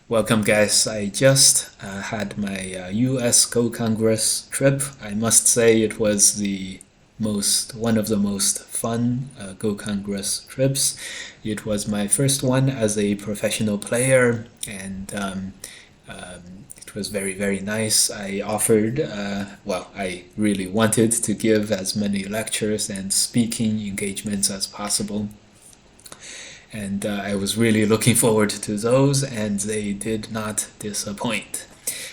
Welcome, guys. I just had my US Go Congress trip. I must say it was one of the most fun Go Congress trips. It was my first one as a professional player, and it was very, very nice. I really wanted to give as many lectures and speaking engagements as possible. And I was really looking forward to those, and they did not disappoint.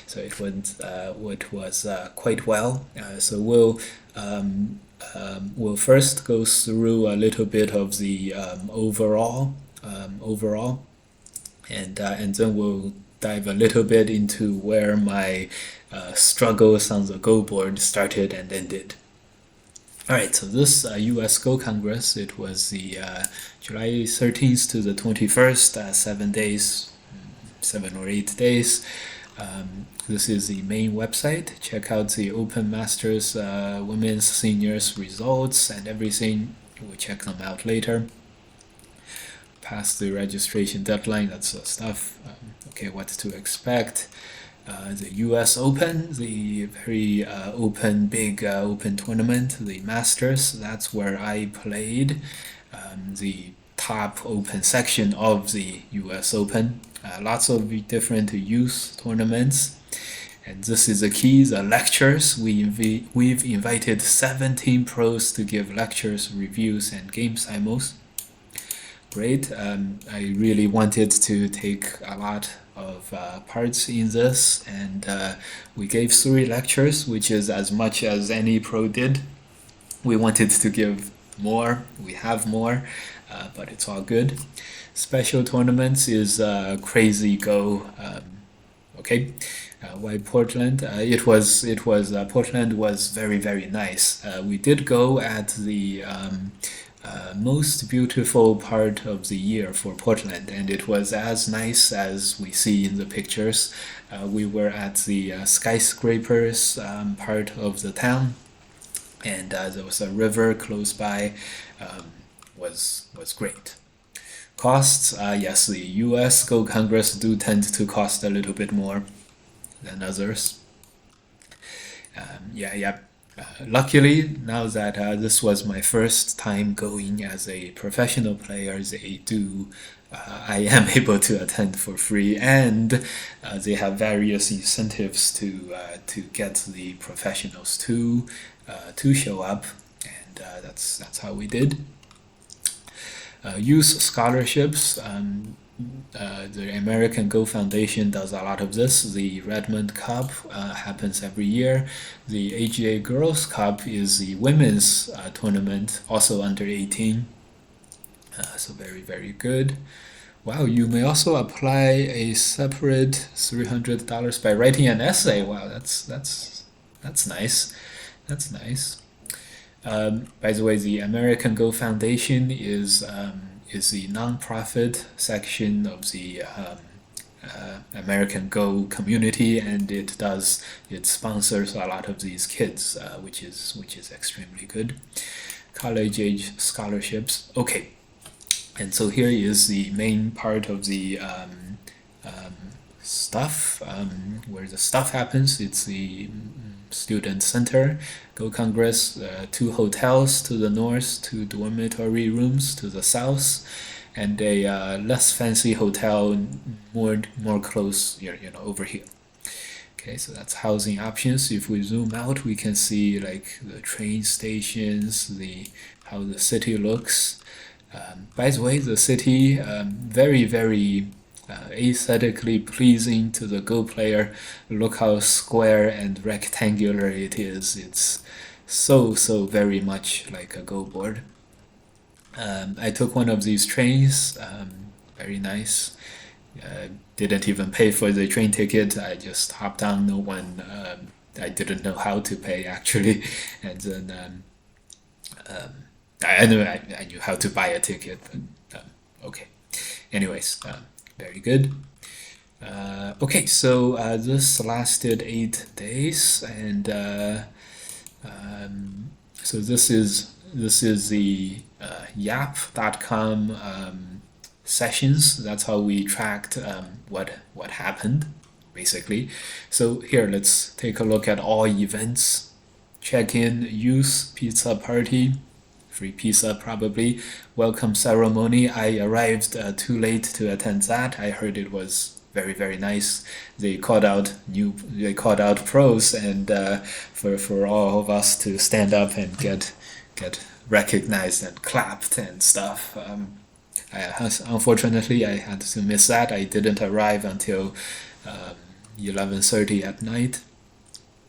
So it was quite well. We'll first go through a little bit of the overall, and then we'll dive a little bit into where my struggles on the Go board started and ended. All right, so this US Go Congress, it was the July 13th to the 21st, 7 days, 7 or 8 days. This is the main website. Check out the Open Masters Women's Seniors results and everything. We'll check them out later. Past the registration deadline, that's the stuff. Okay, what to expect. The US Open, the very big open tournament, the Masters, that's where I played. The top open section of the US Open. Lots of different youth tournaments. And this is the key, the lectures. We've invited 17 pros to give lectures, reviews, and game simuls. Great. I really wanted to take a lot of parts in this, and we gave 3 lectures, which is as much as any pro did. We wanted to give more, we have more, but it's all good. Special tournaments is Crazy Go. Okay. Why Portland? Portland was very, very nice. We did go at the most beautiful part of the year for Portland, and it was as nice as we see in the pictures. We were at the skyscrapers part of the town, and there was a river close by. Was great. Costs, yes, the US Go Congress do tend to cost a little bit more than others. Yeah. Luckily, now that this was my first time going as a professional player, I am able to attend for free, and they have various incentives to get the professionals to show up, and that's how we did. Youth scholarships. The American Go Foundation does a lot of this. The Redmond Cup happens every year. The AGA Girls Cup is the women's tournament, also under 18. So very, very good. Wow, you may also apply a separate $300 by writing an essay. Wow, that's nice. That's nice. By the way, the American Go Foundation is the nonprofit section of the American Go community, and it sponsors a lot of these kids, which is extremely good. College age scholarships. Okay, and so here is the main part of the stuff, where the stuff happens. It's the student center, Go Congress, 2 hotels to the north, 2 dormitory rooms to the south, and a less fancy hotel more close, over here. Okay, so that's housing options. If we zoom out, we can see like the train stations, how the city looks. By the way, the city, very, very aesthetically pleasing to the Go player. Look how square and rectangular it is. It's so very much like a Go board. I took one of these trains. Very nice. Didn't even pay for the train ticket. I just hopped on. No one. I didn't know how to pay actually, and then I knew how to buy a ticket, but okay. Anyways, very good. Okay, so this lasted 8 days, and so this is the Yapp.com sessions. That's how we tracked what happened, basically. So here, let's take a look at all events. Check-in, use, pizza party, free pizza probably, welcome ceremony. I arrived too late to attend that. I heard it was very nice. They called out pros, and for all of us to stand up and get recognized and clapped and stuff. Unfortunately, I had to miss that. I didn't arrive until 11:30 at night.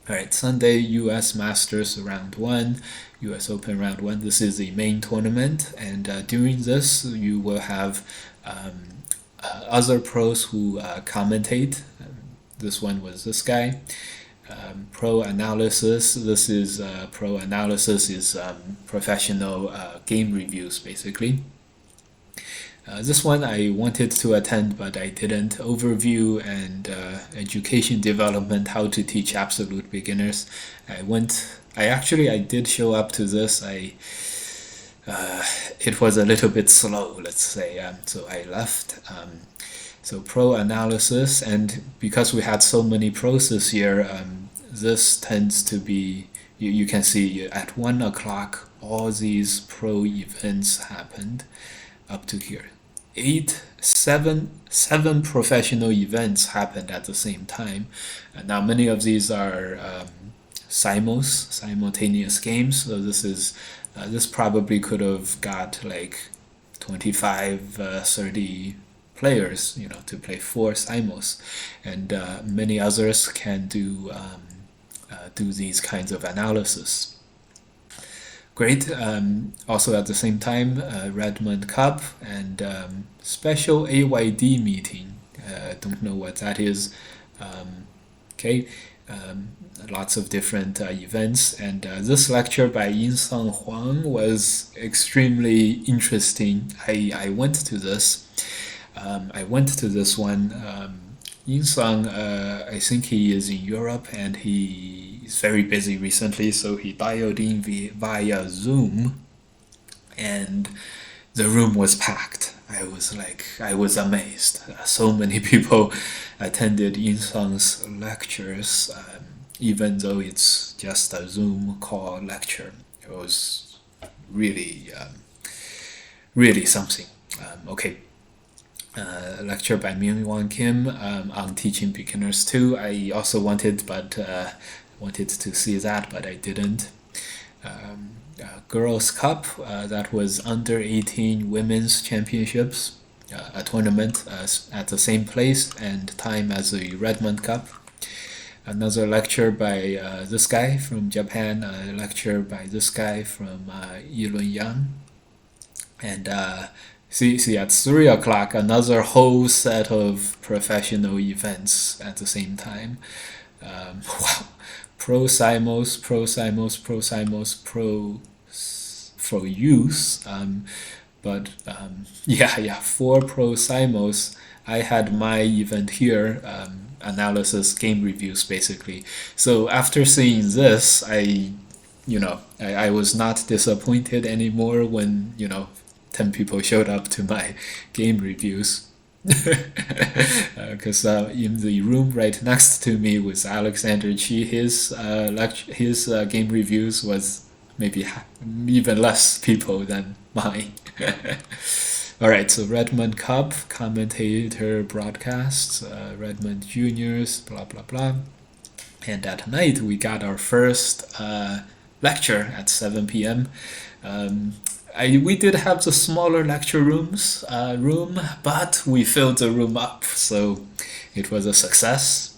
All right, Sunday, U.S. Masters round 1, U.S. Open round 1. This is the main tournament, and during this, you will have other pros who commentate. This one was this guy. Pro analysis. This is pro analysis is professional game reviews, basically. This one I wanted to attend, but I didn't. Overview and education development, how to teach absolute beginners. I did show up to this. It was a little bit slow, let's say, so I left. So pro analysis, and because we had so many pros this year, this tends to be, you can see at 1 o'clock, all these pro events happened up to here. Seven professional events happened at the same time. Now many of these are simultaneous games. So this probably could have got like 25, 30 players, to play 4 simuls, and many others can do these kinds of analysis. Great. Also at the same time, Redmond Cup and special AYD meeting. Don't know what that is. Okay. Lots of different events, and this lecture by Yinsang Huang was extremely interesting. I went to this. One. Yinsang, I think he is in Europe, and he is very busy recently, so he dialed in via Zoom, and the room was packed. I was amazed. So many people attended Yinsang's lectures, even though it's just a Zoom call lecture. It was really something. Okay. Lecture by Myung-Won Kim on teaching beginners too. I also wanted to see that, but I didn't. Girls Cup, that was under 18 women's championships, a tournament at the same place and time as the Redmond Cup. Another lecture by this guy from Japan, a lecture by this guy from Yilun Yang, and See, at 3 o'clock, another whole set of professional events at the same time. Wow. Pro Simos, for use. But 4 Pro Simos. I had my event here, analysis, game reviews, basically. So after seeing this, I was not disappointed anymore when, 10 people showed up to my game reviews. Because in the room right next to me was Alexander Chi. His game reviews was maybe even less people than mine. Alright, so Redmond Cup, commentator broadcasts, Redmond Juniors, blah blah blah. And at night we got our first lecture at 7 p.m. We did have the smaller lecture room, but we filled the room up, so it was a success.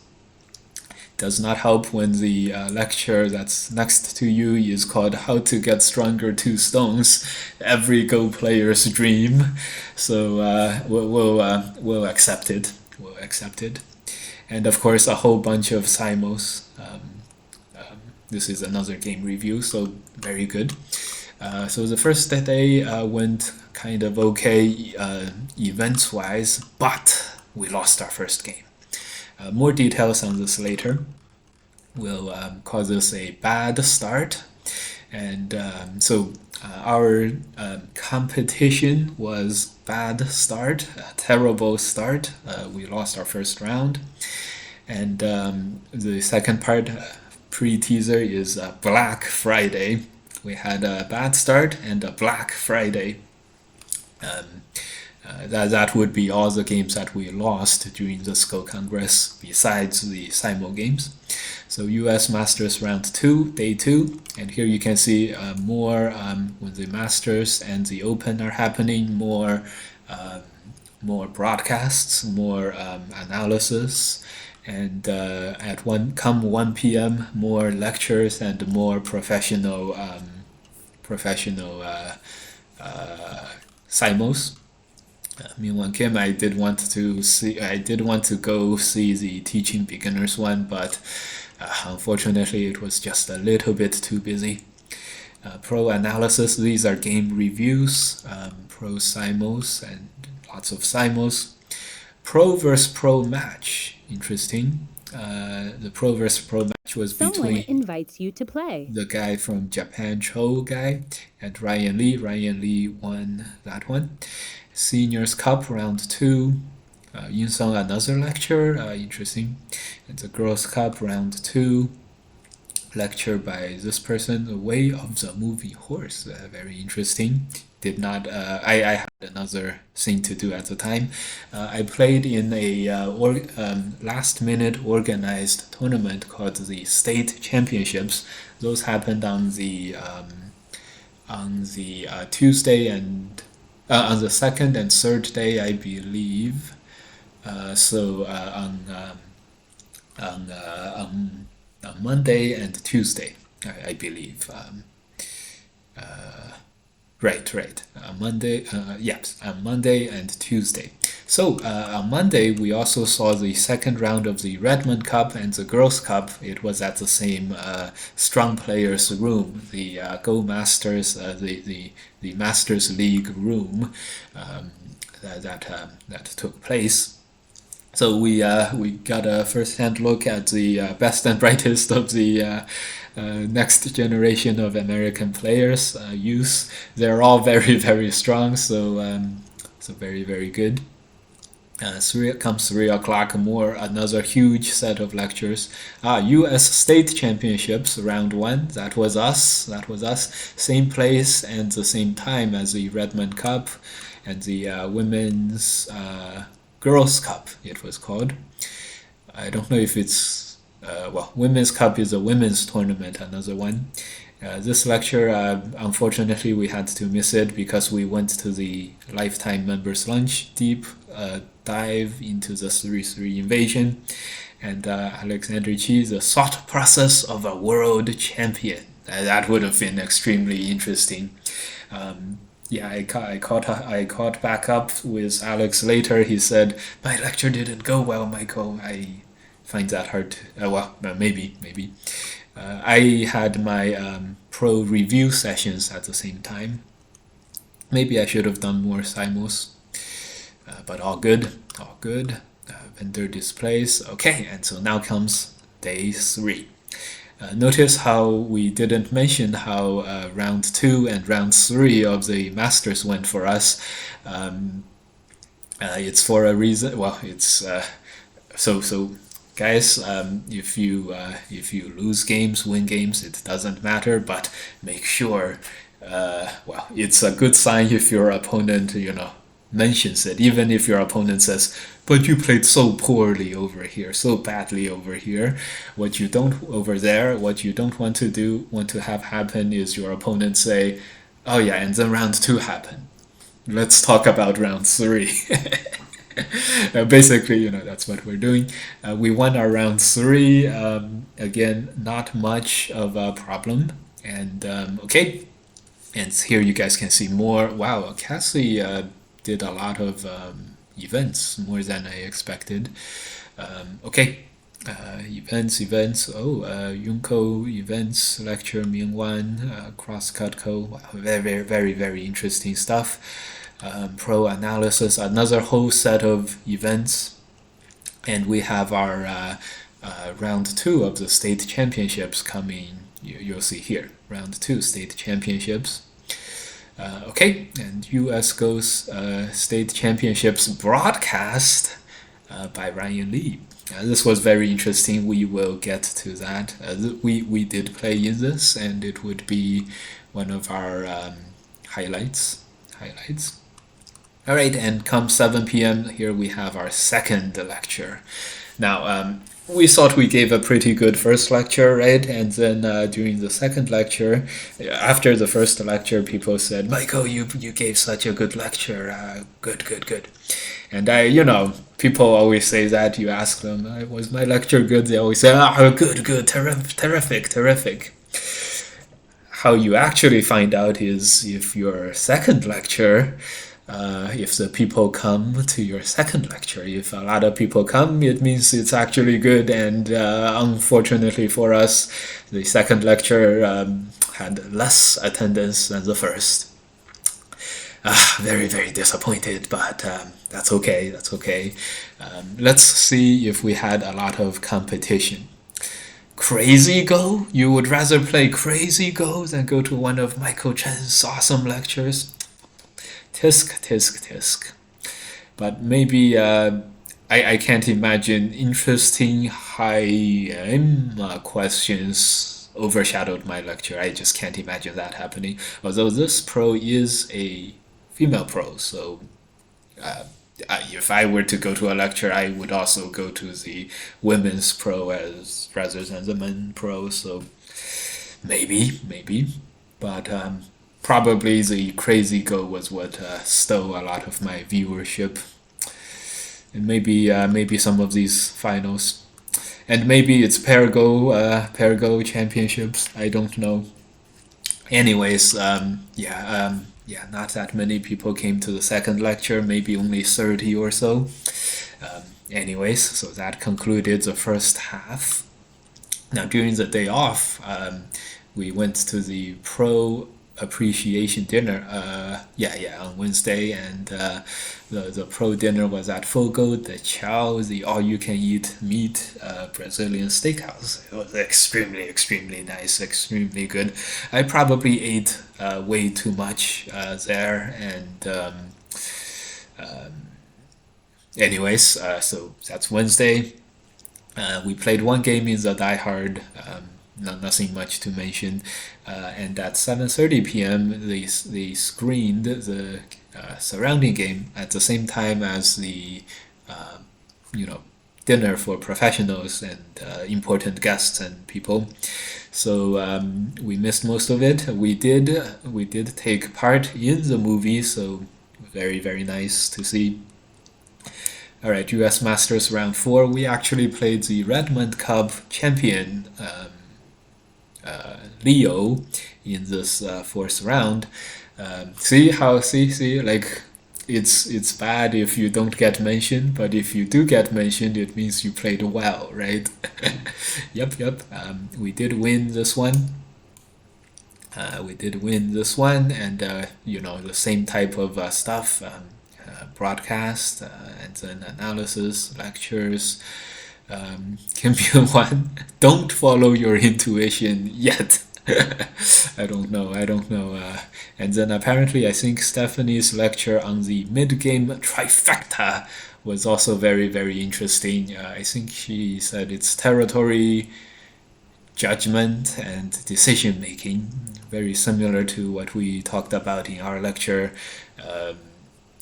Does not help when the lecture that's next to you is called How to Get Stronger 2 Stones, every Go player's dream. So we'll accept it. And of course, a whole bunch of simos. This is another game review, so very good. So the first day went kind of okay events-wise, but we lost our first game. More details on this later. We'll call this a bad start. And so our competition was bad start, a terrible start. We lost our first round. And the second part, pre-teaser, is Black Friday. We had a bad start and a Black Friday. That would be all the games that we lost during the Skull Congress, besides the Simo games. So US Masters Round 2, Day 2, and here you can see more when the Masters and the Open are happening, more broadcasts, more analysis, and at 1 p.m. more lectures and more professional simos. Meanwhile, Kim, I did want to go see the teaching beginners one, but unfortunately it was just a little bit too busy. Pro analysis, these are game reviews, pro simos, and lots of simos. Pro vs pro match, interesting. The pro vs pro match was between invites you to play. The guy from Japan, Cho guy, and Ryan Lee. Ryan Lee won that one. Seniors Cup round 2. Yun-sung, another lecture, interesting. And the Girls Cup round 2. Lecture by this person, The Way of the Movie Horse, very interesting. Did not. I had another thing to do at the time. I played in a last-minute organized tournament called the State Championships. Those happened on the Tuesday and on the second and third day, I believe. So on Monday and Tuesday, I believe. Right. Monday, yes, Monday and Tuesday. So on Monday, we also saw the second round of the Redmond Cup and the Girls Cup. It was at the same Strong Players room, the Go Masters, the Masters League room that took place. So we got a first-hand look at the best and brightest of the next generation of American players, youth. They're all very, very strong, so very, very good. 3 o'clock, another huge set of lectures. U.S. State Championships, round 1. That was us. Same place and the same time as the Redmond Cup and the Women's Girls Cup, it was called. I don't know if it's Women's Cup is a women's tournament, another one. This lecture, unfortunately, we had to miss it because we went to the Lifetime Members Lunch deep dive into the 3-3 invasion, and Alexander Chi, the thought process of a world champion. That would have been extremely interesting. Yeah, I caught back up with Alex later. He said, my lecture didn't go well, Michael. I find that hard to, maybe. I had my pro review sessions at the same time. Maybe I should have done more simos, but all good. Vendor displays. Okay, and so now comes day 3. Notice how we didn't mention how round 2 and round 3 of the Masters went for us. It's for a reason. Well, it's so guys. If you lose games, win games, it doesn't matter. But make sure. It's a good sign if your opponent, mentions it, even if your opponent says, but you played so poorly over here, so badly over here. What you don't want to have happen is your opponent say, oh yeah, and then round 2 happened. Let's talk about round 3. Basically, that's what we're doing. We won our round 3. Again, not much of a problem. And okay. And here you guys can see more. Wow, Cassie did a lot of events, more than I expected. Okay, events. Oh, Yunko events, lecture, Mingwan, Crosscut Co. Wow, very, very, very interesting stuff. Pro analysis, another whole set of events. And we have our round 2 of the state championships coming. You'll see here, round 2 state championships. Okay, and U.S. goes state championships broadcast by Ryan Lee. This was very interesting. We will get to that. We did play in this, and it would be one of our highlights. Highlights. All right, and come 7 p.m. here we have our second lecture. Now, we thought we gave a pretty good first lecture, right? And then during the second lecture, after the first lecture, people said, "Michael, you gave such a good lecture. Good, good, good." And people always say that. You ask them, "Was my lecture good?" They always say, good, good, terrific, terrific." How you actually find out is if your second lecture, if the people come to your second lecture. If a lot of people come, it means it's actually good. And unfortunately for us, the second lecture had less attendance than the first. Very, very disappointed, but that's okay. That's okay. Let's see if we had a lot of competition. Crazy Go? You would rather play Crazy Go than go to one of Michael Chen's awesome lectures? Tisk, tisk, tisk. But maybe I can't imagine interesting high-end questions overshadowed my lecture. I just can't imagine that happening. Although this pro is a female pro, so if I were to go to a lecture, I would also go to the women's pro as rather than the men pro. So maybe, but probably the Crazy Go was what stole a lot of my viewership, and maybe some of these finals, and maybe it's pair go championships. I don't know. Anyways, not that many people came to the second lecture, maybe only 30 or so. Anyways, so that concluded the first half. Now, during the day off, we went to the pro appreciation dinner on Wednesday, and the pro dinner was at Fogo de Chao, the all-you-can-eat meat Brazilian steakhouse. It was extremely nice, extremely good. I probably ate way too much there, and anyways, so that's Wednesday. We played one game in the Die Hard. Nothing much to mention. And at 7:30 p.m., they screened the surrounding game at the same time as the dinner for professionals and important guests and people. So we missed most of it. We did take part in the movie, so very, very nice to see. All right, U.S. Masters round 4. We actually played the Redmond Cup champion Leo in this fourth round. See like it's bad if you don't get mentioned, but if you do get mentioned, it means you played well, right? Yep. We did win this one. And the same type of stuff. Broadcast and then analysis, lectures. Kim Byung-hwan, don't follow your intuition yet. I don't know. And then apparently, I think Stephanie's lecture on the mid-game trifecta was also very, very interesting. I think she said it's territory, judgment, and decision making. Very similar to what we talked about in our lecture.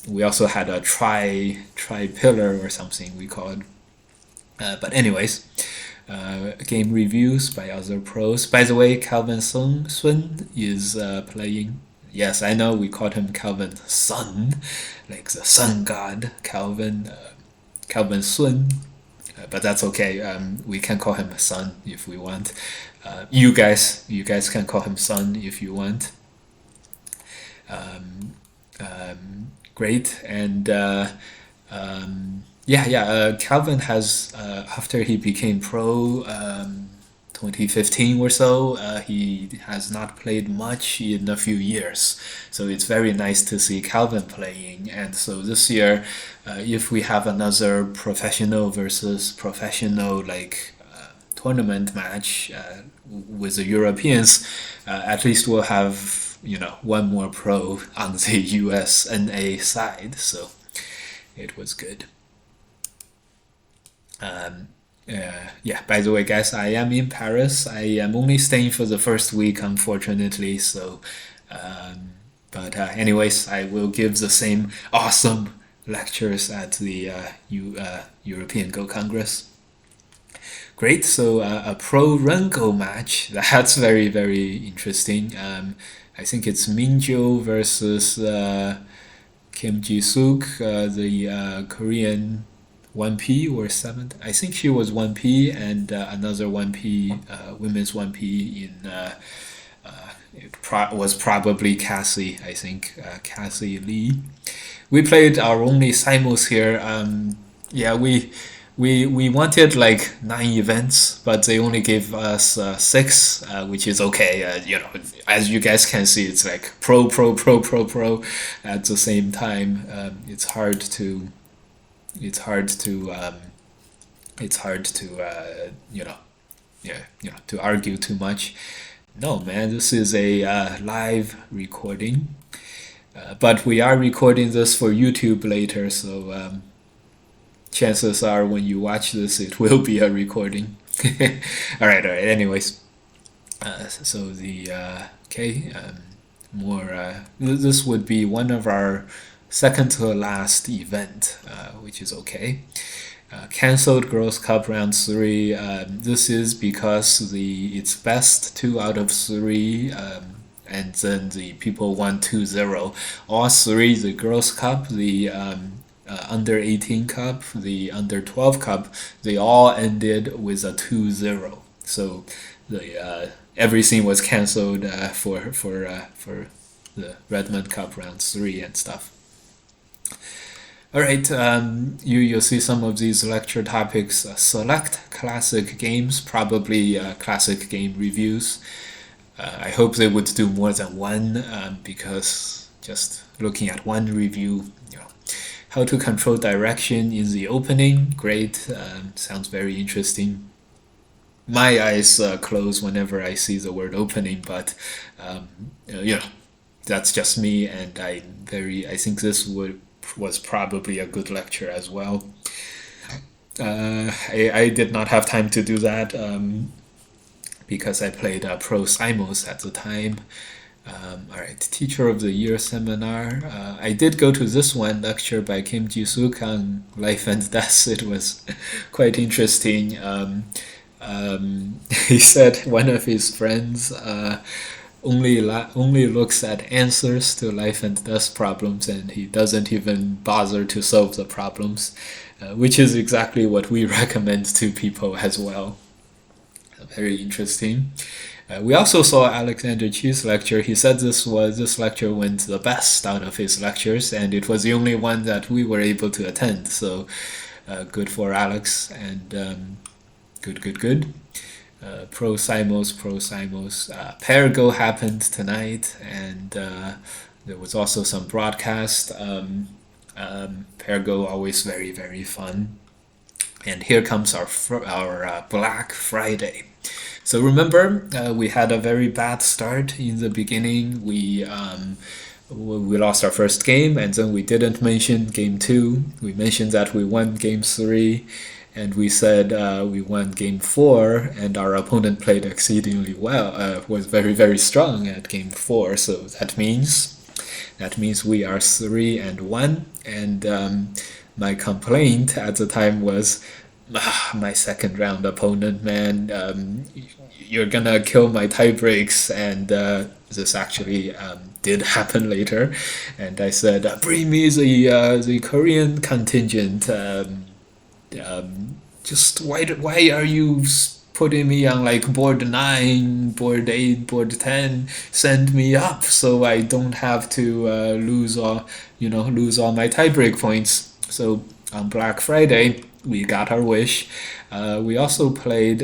We also had a tri-pillar or something we called. But anyways, game reviews by other pros. By the way, Calvin Sun is playing. Yes, I know we called him Calvin Sun, like the sun god, Calvin Sun. But that's okay. We can call him Sun if we want. You guys can call him Sun if you want. Great. And Calvin has, after he became pro 2015 or so, he has not played much in a few years. So it's very nice to see Calvin playing. And so this year, if we have another professional versus professional tournament match with the Europeans, at least we'll have one more pro on the USNA side, so it was good. Yeah, by the way, guys, I am in Paris. I am only staying for the first week, unfortunately. So, but anyways, I will give the same awesome lectures at the European Go Congress. Great. So a pro run go match. That's very, very interesting. I think it's Minjo versus Kim Ji-suk, the Korean 1P or 7th. I think she was 1P, and another 1P, women's 1P was probably Cassie, I think, Cassie Lee. We played our only simos here. Yeah, we wanted like 9 events, but they only gave us 6, which is okay. As you guys can see, it's like pro at the same time. It's hard to to argue too much. No, man, this is a live recording, but we are recording this for YouTube later, so chances are when you watch this, it will be a recording. All right. Anyways, so the okay, more. This would be one of our second to last event, which is okay. Cancelled Girls Cup round 3. This is because it's best 2 out of 3, and then the people won 2-0. All 3, the Girls Cup, the under 18 Cup, the under 12 Cup, they all ended with a 2-0. So the everything was cancelled for the Redmond Cup round 3 and stuff. All right, you'll see some of these lecture topics. Select classic games, probably classic game reviews. I hope they would do more than one, because just looking at one review, how to control direction in the opening, great, sounds very interesting. My eyes close whenever I see the word opening, but that's just me, and I think this was probably a good lecture as well. I did not have time to do that because I played Pro Simos at the time. All right, Teacher of the Year seminar. I did go to this one, lecture by Kim Ji-suk on life and death. It was quite interesting. He said one of his friends only looks at answers to life and death problems, and he doesn't even bother to solve the problems, which is exactly what we recommend to people as well. Very interesting. We also saw Alexander Chiu's lecture. He said this lecture went the best out of his lectures, and it was the only one that we were able to attend. So good for Alex, and good. Pro Simos. Pergo happened tonight, and there was also some broadcast. Pergo always very, very fun. And here comes our Black Friday. So remember, we had a very bad start in the beginning. We lost our first game, and then we didn't mention game 2. We mentioned that we won game 3, and we said we won game 4, and our opponent played exceedingly well, was very, very strong at game 4. So that means we are 3-1, and my complaint at the time was, my second round opponent, man, you're gonna kill my tie breaks, and this actually did happen later. And I said, bring me the Korean contingent. Just why are you putting me on like board 9, board 8, board 10? Send me up so I don't have to lose all my tiebreak points. So on Black Friday, we got our wish. We also played.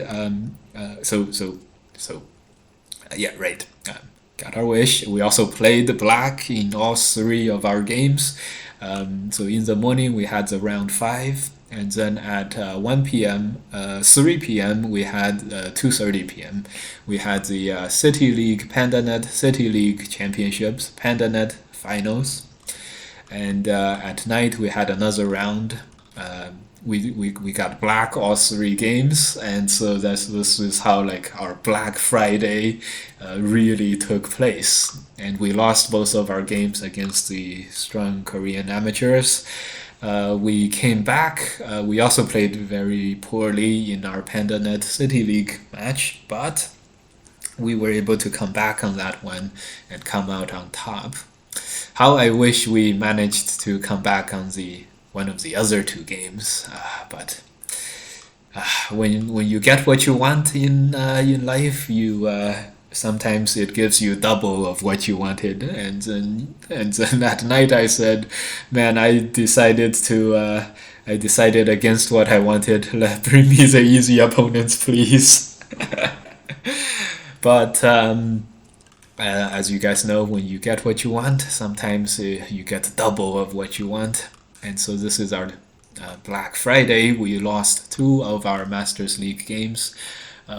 Got our wish. We also played black in all 3 of our games. So in the morning we had the round 5, and then at 1 p.m., 3 p.m., we had 2:30 p.m. We had the City League PandaNet City League Championships, PandaNet Finals, and at night we had another round. We got black all three games, and so this is how like our Black Friday really took place. And we lost both of our games against the strong Korean amateurs. We came back. We also played very poorly in our PandaNet City League match, but we were able to come back on that one and come out on top. How I wish we managed to come back on the one of the other two games, but when you get what you want in life, you sometimes it gives you double of what you wanted, and then at night I said, man, I decided against what I wanted. Bring me the easy opponents, please. But as you guys know, when you get what you want, sometimes you get double of what you want. And so this is our Black Friday. We lost two of our Masters League games.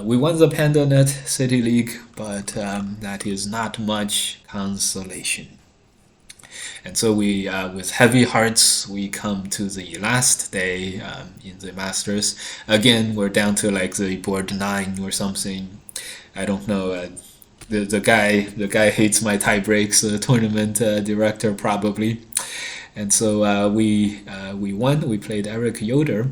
We won the PandaNet City League, but that is not much consolation. And so we, with heavy hearts, we come to the last day in the Masters. Again, we're down to like the board 9 or something. I don't know. The guy hates my tie breaks. The tournament director probably. And so we won. We played Eric Yoder.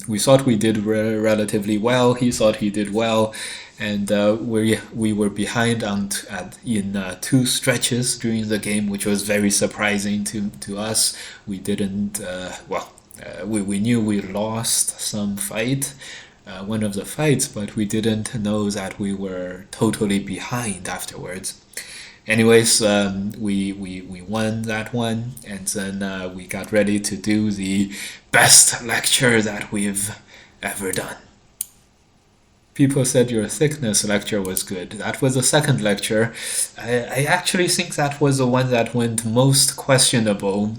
We thought we did relatively well. He thought he did well, and we were behind in two stretches during the game, which was very surprising to us. We didn't we knew we lost some fight. One of the fights, but we didn't know that we were totally behind afterwards. Anyways, we won that one, and then we got ready to do the best lecture that we've ever done. People said your thickness lecture was good. That was the second lecture. I actually think that was the one that went most questionable.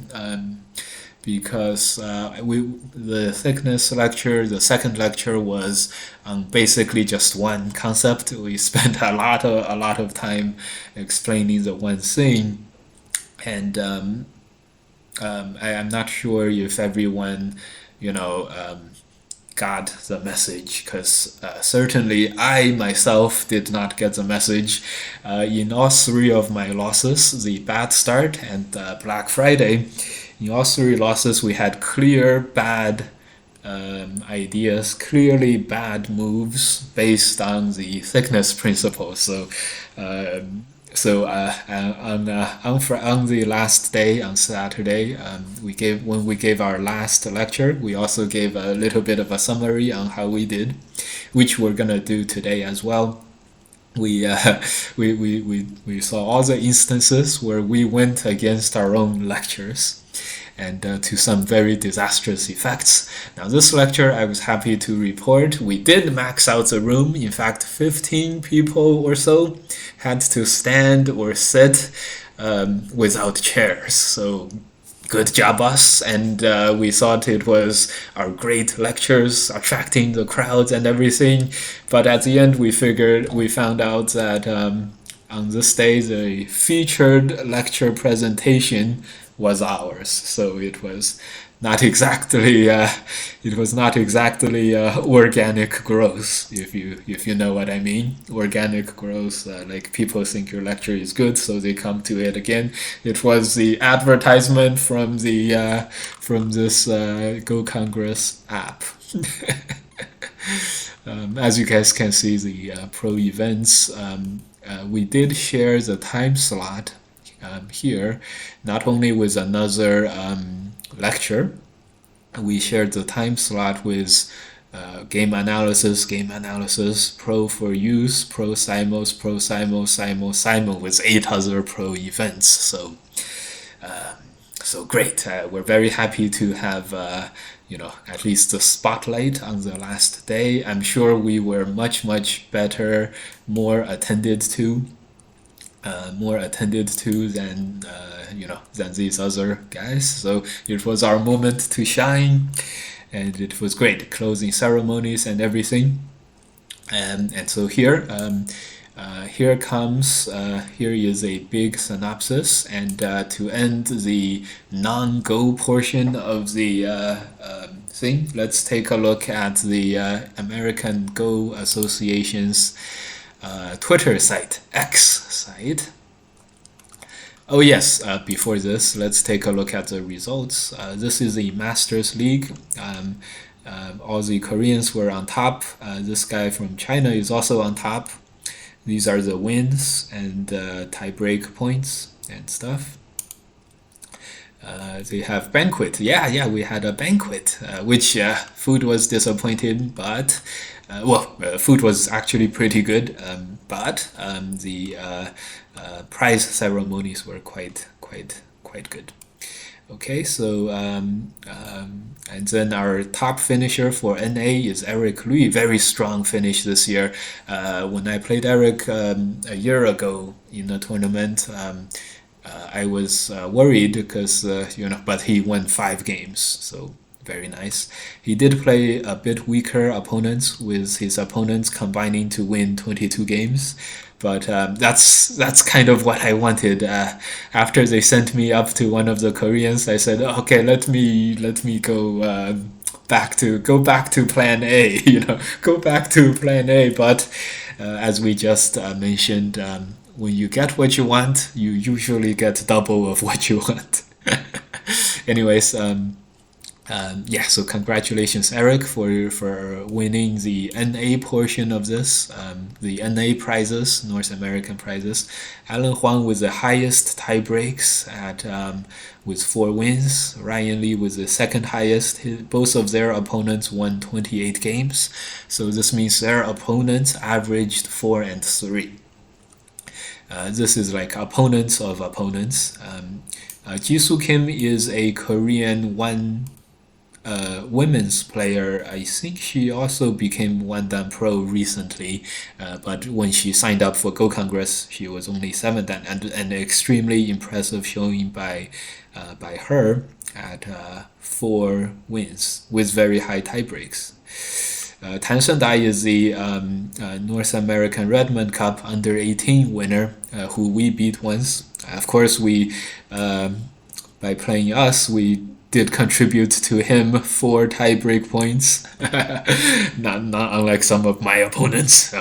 Because the thickness lecture, the second lecture was basically just one concept. We spent a lot of time explaining the one thing, and I am not sure if everyone, got the message, because certainly I myself did not get the message. In all three of my losses, the bad start and Black Friday, in all three losses, we had clear bad ideas, clearly bad moves based on the thickness principle. So on the last day, on Saturday, when we gave our last lecture, we also gave a little bit of a summary on how we did, which we're gonna do today as well. We saw all the instances where we went against our own lectures, and to some very disastrous effects. Now this lecture, I was happy to report, we did max out the room. In fact, 15 people or so had to stand or sit without chairs. So good job us, and we thought it was our great lectures attracting the crowds and everything. But at the end, we found out that on this day, the featured lecture presentation was ours. So it was not exactly organic growth, if you know what I mean. Organic growth, like people think your lecture is good, so they come to it again. It was the advertisement from this Go Congress app. As you guys can see, the pro events, we did share the time slot here, not only with another lecture. We shared the time slot with game analysis, pro for use, pro simos, simul, with 8 other pro events. So great. We're very happy to have at least the spotlight on the last day. I'm sure we were much better, more attended to. more attended to than than these other guys. So it was our moment to shine, and it was great closing ceremonies and everything. And so here is a big synopsis, and to end the non-Go portion of the thing, let's take a look at the American Go Association's Twitter site, X site. Oh yes, before this, let's take a look at the results. This is the Masters League. All the Koreans were on top. This guy from China is also on top. These are the wins and tie-break points and stuff. They have banquet. Yeah, we had a banquet, which food was disappointing, but food was actually pretty good, but the prize ceremonies were quite good. Okay, so and then our top finisher for NA is Eric Lui. Very strong finish this year. When I played Eric a year ago in a tournament, I was worried because but he won 5 games, so very nice. He did play a bit weaker opponents, with his opponents combining to win 22 games. But that's kind of what I wanted. After they sent me up to one of the Koreans, I said, okay, let me go back to Plan A. Go back to Plan A. But as we just mentioned, when you get what you want, you usually get double of what you want. Anyways. So congratulations, Eric, for winning the NA portion of this, the NA prizes, North American prizes. Alan Huang with the highest tie breaks with 4 wins. Ryan Lee with the second highest. Both of their opponents won 28 games, so this means their opponents averaged 4 and 3. This is like opponents of opponents. Jisoo Kim is a Korean women's player. I think she also became Wandan Pro recently, but when she signed up for Go Congress, she was only 7th, and an extremely impressive showing by her at 4 wins with very high tie breaks. Tan Shendai is the North American Redmond Cup under 18 winner, who we beat once. Of course, we by playing us, we did contribute to him 4 tie-break points, not unlike some of my opponents.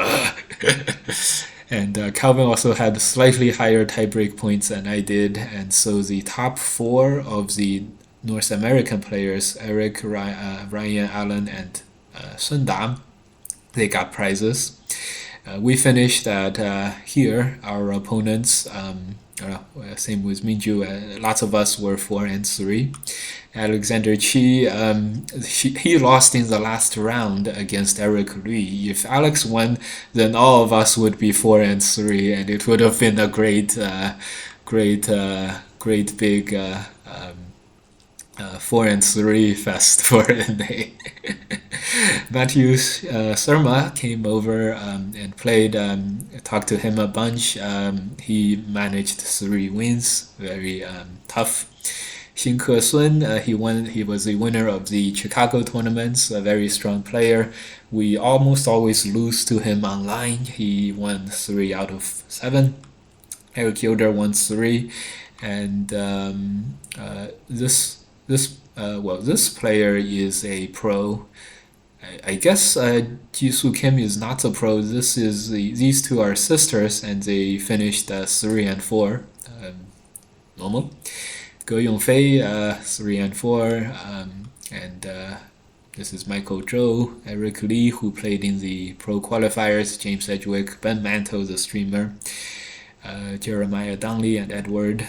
And Calvin also had slightly higher tie-break points than I did, and so the top 4 of the North American players, Eric, Ryan, Allen, and Sun Da, they got prizes. We finished at here. Our opponents, same with Minju. Lots of us were 4 and 3. Alexander Chi, he lost in the last round against Eric Lui. If Alex won, then all of us would be 4 and 3, and it would have been a great big 4 and 3 fest for NA. Matthew Surma came over and played. Talked to him a bunch. He managed 3 wins, very tough. Xinke Sun, he was the winner of the Chicago tournaments, a very strong player. We almost always lose to him online. He won 3 out of 7. Eric Yoder won 3, and this player is a pro. I guess Jisoo Kim is not a pro. These 2 are sisters, and they finished 3 and 4, normal. Go Yongfei 3 and 4, and this is Michael Zhou, Eric Lee, who played in the pro qualifiers, James Edgewick, Ben Manto, the streamer, Jeremiah Donnelly, and Edward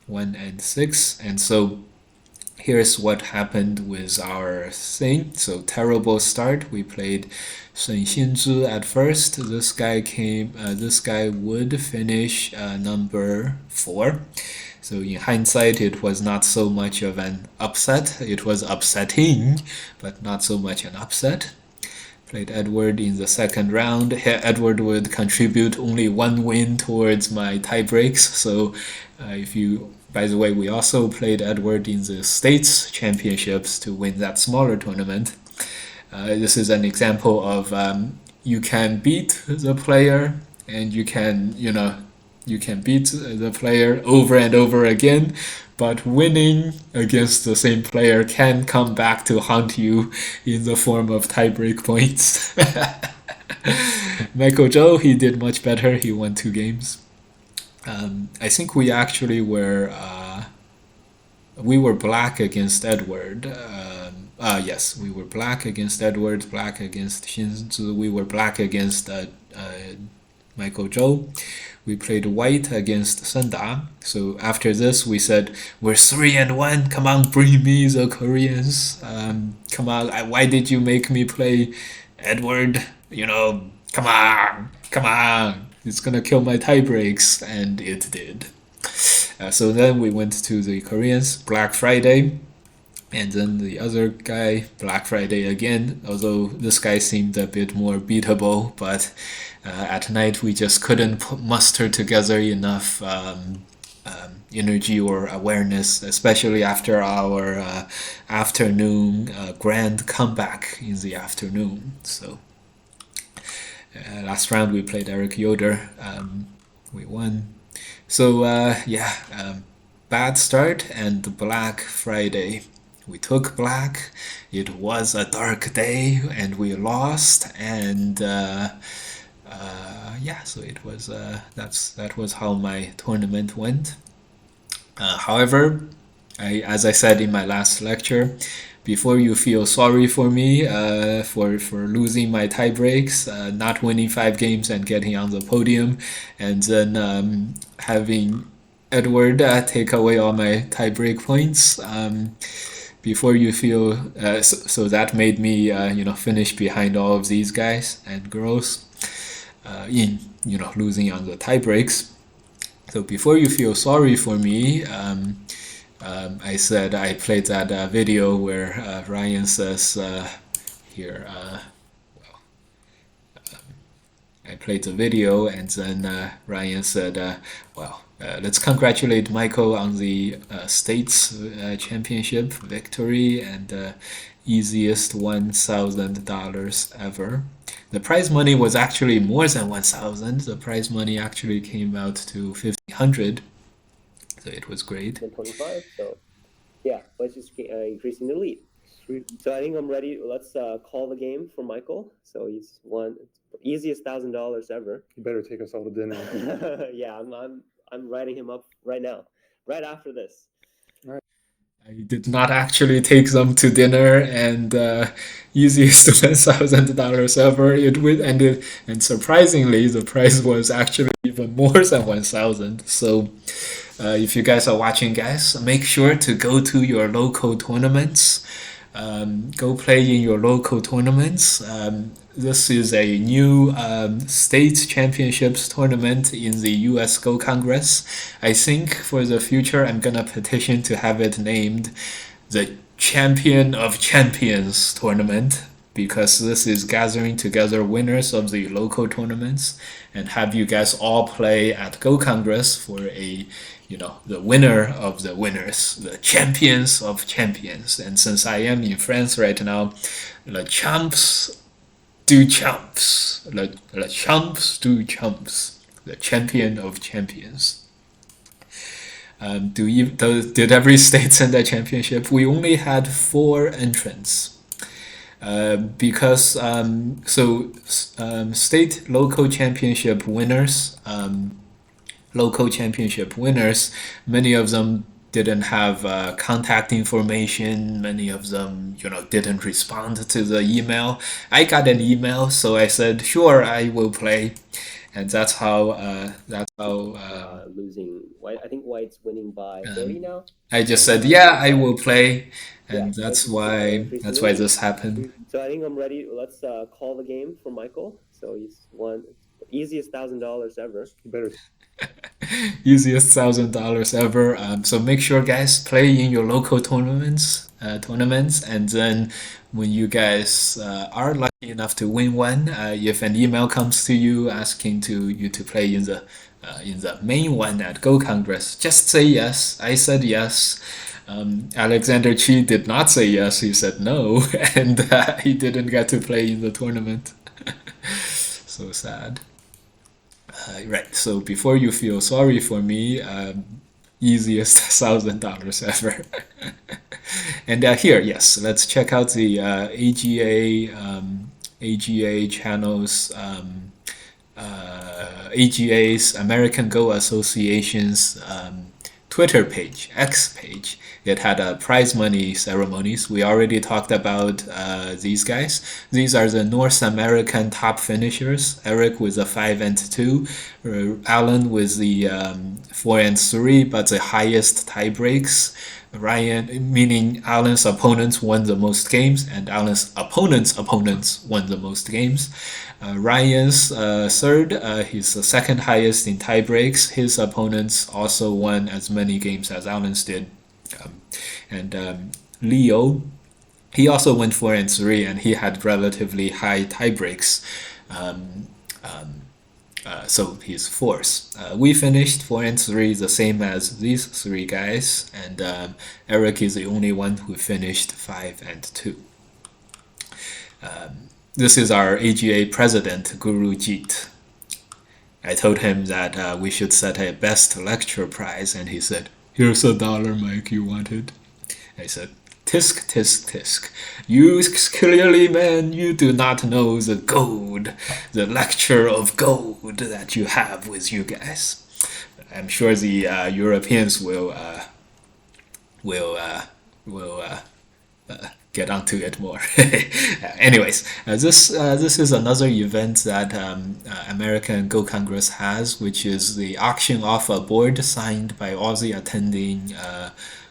1 and 6, and so. Here's what happened with our thing. So terrible start. We played Shen Xinzhi at first. This guy would finish number 4. So in hindsight, it was not so much of an upset. It was upsetting, but not so much an upset. Played Edward in the second round. Edward would contribute only one win towards my tie breaks. So, if you, by the way, we also played Edward in the States Championships to win that smaller tournament. This is an example of you can beat the player and you can beat the player over and over again, but winning against the same player can come back to haunt you in the form of tiebreak points. Michael Joe, he did much better. He won 2 games. I think we were black against Edward. Yes, we were black against Edward, black against Shinzu. We were black against Michael Zhou. We played white against Senda. So after this, we said we're 3-1. Come on, bring me the Koreans. Come on, why did you make me play Edward? Come on, come on. It's gonna kill my tie breaks, and it did. So then we went to the Koreans, Black Friday, and then the other guy, Black Friday again, although this guy seemed a bit more beatable, but at night we just couldn't muster together enough energy or awareness, especially after our afternoon grand comeback in the afternoon. So last round we played Eric Yoder. We won. So bad start and Black Friday. We took black. It was a dark day, and we lost. And so it was. That was how my tournament went. However, as I said in my last lecture, before you feel sorry for me for losing my tie breaks, not winning 5 games and getting on the podium, and then having Edward take away all my tie break points. Before you feel so that made me finish behind all of these guys and girls in losing on the tie breaks. So before you feel sorry for me, I said I played that video where Ryan says here. I played the video, and then Ryan said, let's congratulate Michael on the States Championship victory and easiest $1,000 ever. The prize money was actually more than 1,000. The prize money actually came out to 1,500. So it was great. 25. So yeah, let's just increasing the lead. Sweet. So I think I'm ready. Let's call the game for Michael. So he's won easiest $1,000 ever. You better take us all to dinner. Yeah, I'm writing him up right now, right after this. I did not actually take them to dinner, and easiest $1,000 ever. And surprisingly, the price was actually even more than 1,000. So, if you guys are watching, guys, make sure to go to your local tournaments. Go play in your local tournaments. This is a new state championships tournament in the US Go Congress. I think for the future, I'm gonna petition to have it named the Champion of Champions tournament, because this is gathering together winners of the local tournaments and have you guys all play at Go Congress for the winner of the winners, the champions of champions. And since I am in France right now, the champs do champs. The champs do champs. The champion of champions. Did every state send a championship? We only had 4 entrants. Because state local championship winners, many of them didn't have contact information. Many of them, didn't respond to the email. I got an email, so I said, sure, I will play, and that's how losing. I think White's winning by 30 now. I just said, yeah, I will play, and that's why this happened. So I think I'm ready. Let's call the game for Michael. So he's won easiest $1,000 ever. You better. Easiest $1,000 ever. So make sure, guys, play in your local tournaments. tournaments, and then when you guys are lucky enough to win one, if an email comes to you asking you to play in the main one at Go Congress, just say yes. I said yes. Alexander Chi did not say yes. He said no, and he didn't get to play in the tournament. So sad. Right. So before you feel sorry for me, easiest $1,000 ever. And here, yes, let's check out the AGA channels, AGA's American Go Association's Twitter page, X page. It had prize money ceremonies. We already talked about these guys. These are the North American top finishers. Eric with a 5-2, Alan with the 4-3, but the highest tie breaks. Ryan, meaning Alan's opponents won the most games, and Alan's opponents won the most games. Ryan's third, he's the second highest in tie breaks. His opponents also won as many games as Alan's did. Leo, he also went 4-3, and he had relatively high tie breaks. So he's fourth. We finished 4-3, the same as these three guys, and Eric is the only one who finished 5-2. This is our AGA president, Guru Jeet. I told him that we should set a best lecture prize, and he said, "Here's $1, Mike, you want it?" I said, "Tisk, tisk, tisk. You clearly, man, you do not know the gold, the lecture of gold that you have with you guys." I'm sure the Europeans will get onto it more. Anyways, this is another event that American Go Congress has, which is the auction off a board signed by all the attending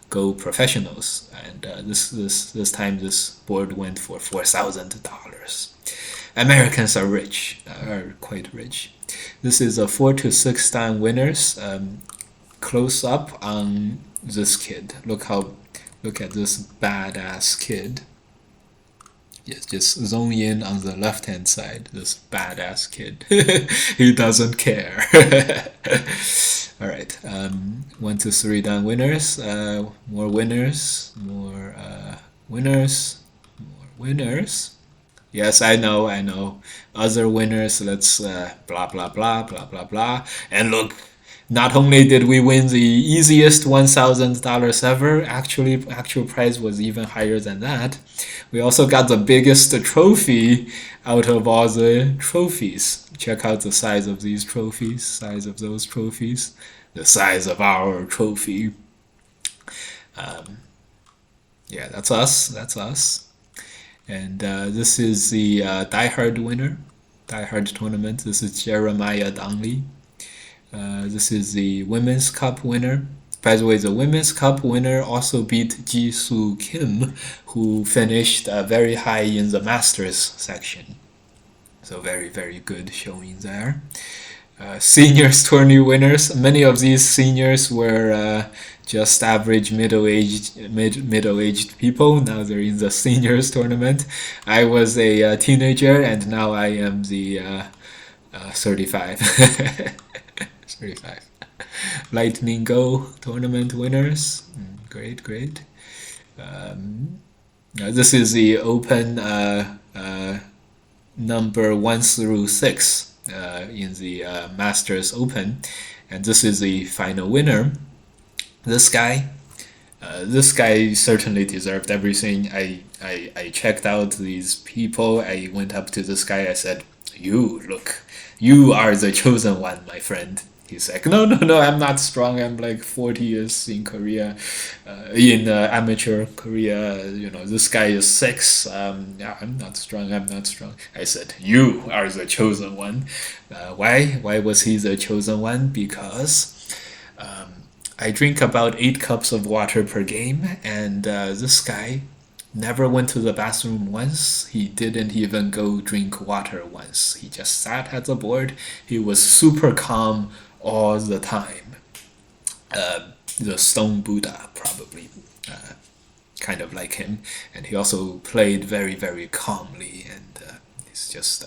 Go professionals, and this time this board went for $4,000. Americans are rich, are quite rich. This is a 4 to 6 time winners. Close up on this kid. Look at this badass kid. Yes, just zoom in on the left hand side. This badass kid. He doesn't care. All right. 1 to 3 down winners. More winners. More winners. More winners. Yes, I know. Other winners. Let's blah blah blah blah blah blah. And look. Not only did we win the easiest $1,000 ever, actual prize was even higher than that. We also got the biggest trophy out of all the trophies. Check out the size of these trophies, size of those trophies, the size of our trophy. Yeah, that's us. And this is the Die Hard winner, Die Hard tournament. This is Jeremiah Donnelly. This is the Women's Cup winner. By the way, the Women's Cup winner also beat Jisoo Kim, who finished very high in the Masters section. So very, very good showing there. Seniors tourney winners. Many of these seniors were just average middle-aged people. Now they're in the seniors tournament. I was a teenager, and now I am the 35. 35. Lightning Go tournament winners. Great. This is the open number 1 through 6 in the Masters Open, and this is the final winner. This guy certainly deserved everything. I checked out these people. I went up to this guy. I said, you are the chosen one, my friend." He's like, no, I'm not strong. I'm like 40 years in Korea, in amateur Korea. This guy is 6. Yeah, I'm not strong. I said, you are the chosen one. Why was he the chosen one? Because I drink about 8 cups of water per game, and this guy never went to the bathroom once. He didn't even go drink water once. He just sat at the board. He was super calm all the time. The Stone Buddha, probably. kind of like him, and he also played very, very calmly, and it's just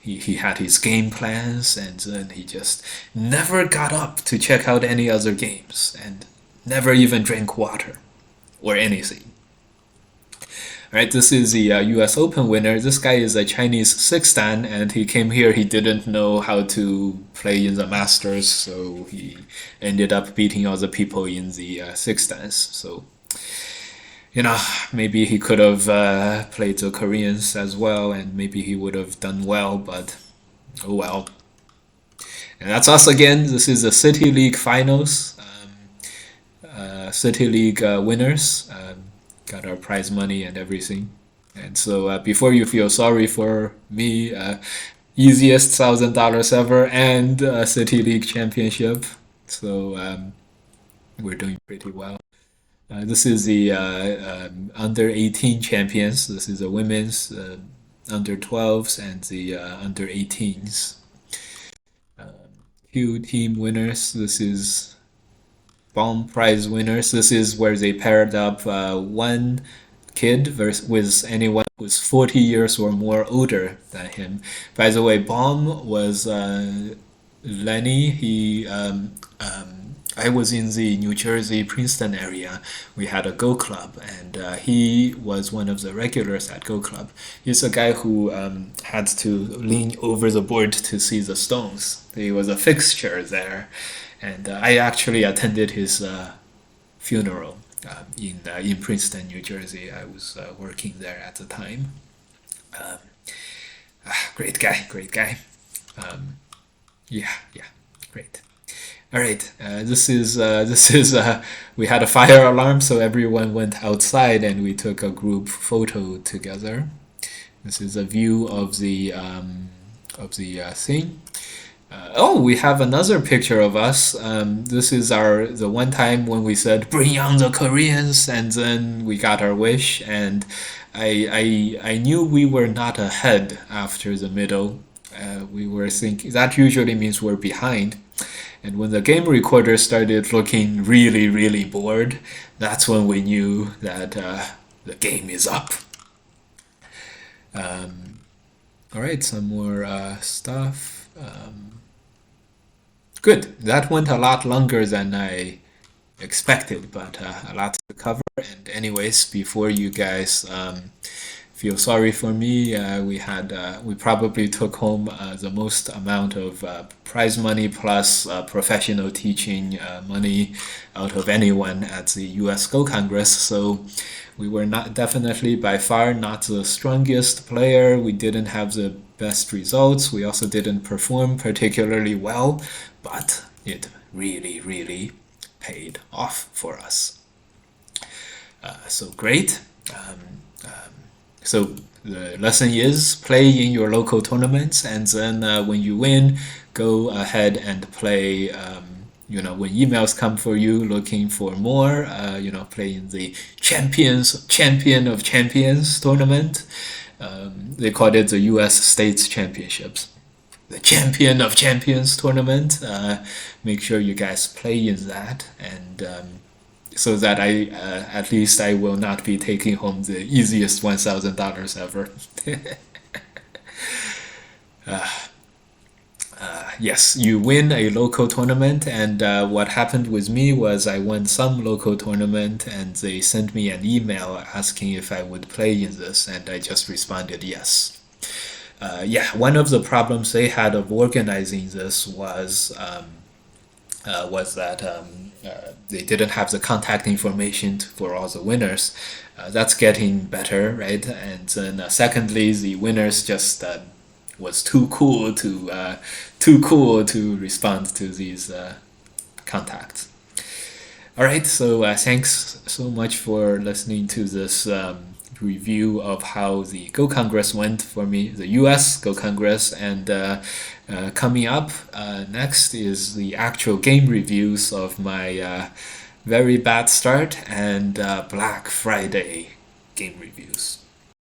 he had his game plans, and then he just never got up to check out any other games, and never even drank water or anything. All right, this is the U.S. Open winner. This guy is a Chinese sixth dan, and he came here. He didn't know how to play in the Masters, so he ended up beating all the people in the sixth dans. So, maybe he could have played the Koreans as well, and maybe he would have done well, but oh well. And that's us again. This is the City League finals. City League winners. Got our prize money and everything. And so before you feel sorry for me, easiest $1,000 ever and City League championship. So we're doing pretty well. This is the under 18 champions. This is the women's under 12s and the under 18s. Few team winners. This is Bomb Prize winners. This is where they paired up one kid with anyone who's 40 years or more older than him. By the way, Bomb was Lenny. I was in the New Jersey Princeton area. We had a Go Club, and he was one of the regulars at Go Club. He's a guy who had to lean over the board to see the stones. He was a fixture there. And I actually attended his funeral in Princeton, New Jersey. I was working there at the time. Great guy, great guy. Yeah, great. All right, this is we had a fire alarm, so everyone went outside and we took a group photo together. This is a view of the thing. We have another picture of us. This is the one time when we said "Bring on the Koreans," and then we got our wish. And I knew we were not ahead after the middle. We were thinking that usually means we're behind. And when the game recorder started looking really, really bored, that's when we knew that the game is up. All right, some more stuff. Good. That went a lot longer than I expected, but a lot to cover. And anyways, before you guys feel sorry for me, we probably took home the most amount of prize money plus professional teaching money out of anyone at the U.S. Go Congress. So we were definitely by far not the strongest player. We didn't have the best results. We also didn't perform particularly well, but it really, really paid off for us. So great. So the lesson is play in your local tournaments, and then when you win, go ahead and play. When emails come for you looking for more, play in the Champion of Champions tournament. They called it the U.S. States Championships. The Champion of Champions tournament. Make sure you guys play in that, and so that at least I will not be taking home the easiest $1,000 ever. Yes, you win a local tournament, and what happened with me was I won some local tournament, and they sent me an email asking if I would play in this, and I just responded yes. One of the problems they had of organizing this was that they didn't have the contact information for all the winners. That's getting better, right? And then secondly, the winners just was too cool to respond to these contacts. All right, so thanks so much for listening to this review of how the Go Congress went for me, the US Go Congress, and coming up next is the actual game reviews of my very bad start and Black Friday game reviews.